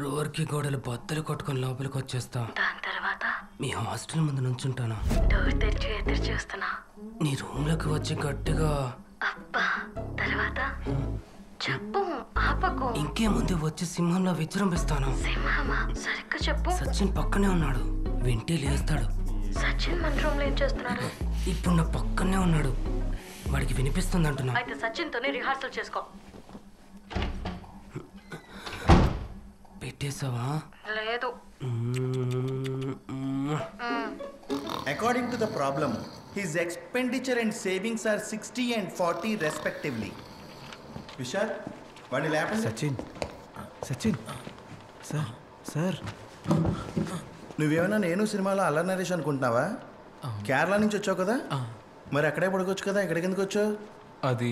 రోర్కి గోడలు బద్దలు కొట్టుకొని లోపలికి వచ్చేస్తా. దాని తర్వాత మీ హాస్టల్ ముందు నుంచుంటాను. డోర్ తెరిచి ఎదురు చూస్తున్నా. నీ రూమ్లోకి వచ్చి గట్టిగా అబ్బా. తర్వాత చెప్పు, ఆపకు. ఇంకేముందు వచ్చి సింహంలో విజృంభిస్తాను. సింహమా? సరిగ్గా చెప్పు. సచిన్ పక్కనే ఉన్నాడు, వింటే లేస్తాడు. సచిన్ మన రూమ్ లో ఏం చేస్తున్నాడు? ఇప్పుడు నా పక్కనే ఉన్నాడు, వాడికి వినిపిస్తుంది అంటున్నా. అయితే సచిన్ తోనే రిహార్సల్ చేసుకో. పెట్టేసావా? లేదు. According to the problem, his expenditure and savings are 60 and 40 respectively. Vishal, వాడిని లేపండి. సచిన్, సచిన్ సార్, సార్ నువ్వేమన్నా నేను సినిమాలో అల్లరి నరేష్ అనుకుంటున్నావా? కేరళ నుంచి వచ్చావు కదా, మరి అక్కడే పడుకోవచ్చు కదా, ఎక్కడికి ఎందుకు వచ్చావు? అది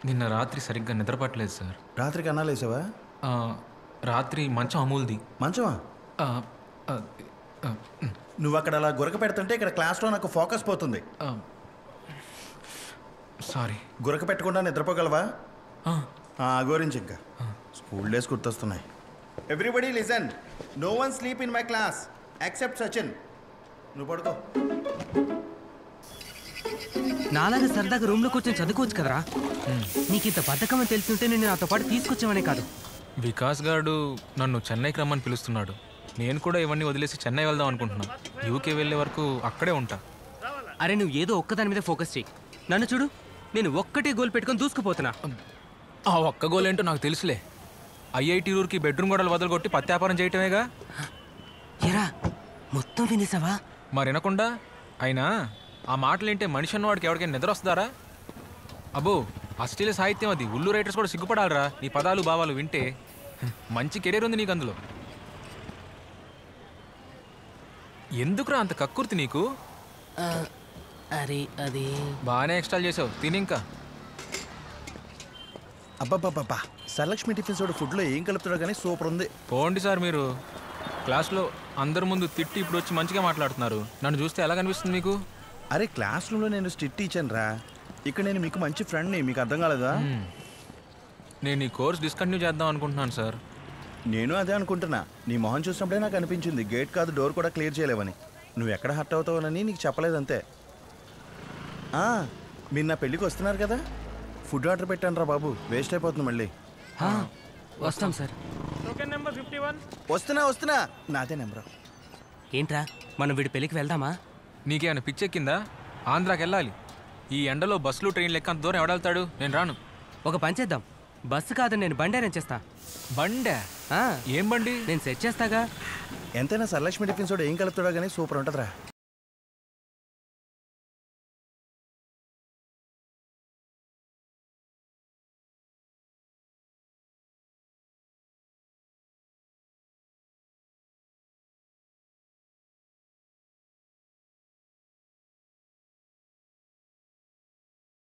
నిన్న రాత్రి సరిగ్గా నిద్రపట్టలేదు సార్. రాత్రికి అన్నాలు వేసావా? రాత్రి మంచం అమూల్ది. మంచమా? నువ్వు అక్కడ అలా గురక పెడుతుంటే ఇక్కడ క్లాస్లో నాకు ఫోకస్ పోతుంది. సారీ. గురక పెట్టకుండా నిద్రపోగలవా? గురించి ఇంకా స్కూల్ డేస్ గుర్తొస్తున్నాయి. Everybody listen, no one sleep in my class except Sachin. నువ్వు పడుకో. నాలాగా సరదాగా రూమ్లో కూర్చొని చదువుకోవచ్చు కదరా. నీకు ఇంత బద్ధకం అని తెలిసి నేను నాతో పాటు తీసుకొచ్చామనే కాదు. వికాస్ గారు నన్ను చెన్నైకి రమ్మని పిలుస్తున్నాడు. నేను కూడా ఇవన్నీ వదిలేసి చెన్నై వెళ్దాం అనుకుంటున్నాను. యూకే వెళ్ళే వరకు అక్కడే ఉంటా. అరే నువ్వు ఏదో ఒక్కదాని మీద ఫోకస్ చేయి. నన్ను చూడు, నేను ఒక్కటే గోల్ పెట్టుకొని దూసుకుపోతున్నా. ఆ ఒక్క గోల్ ఏంటో నాకు తెలుసులే. ఐఐటి రూర్కి బెడ్రూమ్ గోడలు వదలగొట్టి పత్యాపారం చేయటమేగా. ఎరా మొత్తం వినేసావా? మరి వినకుండా అయినా ఆ మాటలేంటే మనిషి అన్నవాడికి ఎవరికైనా నిద్ర వస్తుందారా? అబ్బో, అశ్లీల సాహిత్యం అది. ఉల్లు రైటర్స్ కూడా సిగ్గుపడాలరా నీ పదాలు భావాలు వింటే. మంచి కెరీర్ ఉంది నీకు అందులో. ఎందుకురా అంత కక్కుర్తి నీకు? అరే అది బాగానే ఎక్స్ట్రాల్ చేసావు, తిని ఇంకా. అబ్బాబ్బాబ్బా, సరలక్ష్మి టిఫిన్స్ వాడు ఫుడ్లో ఏం కలుపుతాడో కానీ సూపర్ ఉంది. పోండి సార్, మీరు క్లాస్లో అందరి ముందు తిట్టి ఇప్పుడు వచ్చి మంచిగా మాట్లాడుతున్నారు. నన్ను చూస్తే ఎలా కనిపిస్తుంది మీకు? అరే క్లాస్ రూమ్లో నేను స్ట్రిక్ట్ టీచర్ రా, ఇక్కడ నేను మీకు మంచి ఫ్రెండ్ని. మీకు అర్థం కాలేదా? నేను ఈ కోర్స్ డిస్కంటిన్యూ చేద్దాం అనుకుంటున్నాను సార్. నేను అదే అనుకుంటున్నా. నీ మొహం చూసినప్పుడే నాకు అనిపించింది గేట్ కాదు డోర్ కూడా క్లియర్ చేయలేవని. నువ్వు ఎక్కడ హర్ట్ అవుతావని నీకు చెప్పలేదంతే. మీరు నా పెళ్ళికి వస్తున్నారు కదా, ఫుడ్ ఆర్డర్ పెట్టాను రా బాబు, వేస్ట్ అయిపోతుంది మళ్ళీ. వస్తాం సార్. వస్తున్నా నాదే నెంబర్. ఏంట్రా మనం వీడి పెళ్ళికి వెళ్దామా? నీకేమైనా పిచ్చెక్కిందా? ఆంధ్రాకి వెళ్ళాలి. ఈ ఎండలో బస్సులు ట్రైన్లు ఎక్క అంత దూరం ఎవడెళ్తాడు? నేను రాను. ఒక పని చేద్దాం, బస్సు కాదు నేను బండి అరేంజ్ చేస్తా. బండే? ఏం బండి? నేను సెట్ చేస్తాగా. ఎంతైనా సరలక్ష్మి టిఫిన్స్ వాడు ఏం కలుపుతాడో కానీ సూపర్ ఉంటుందిరా.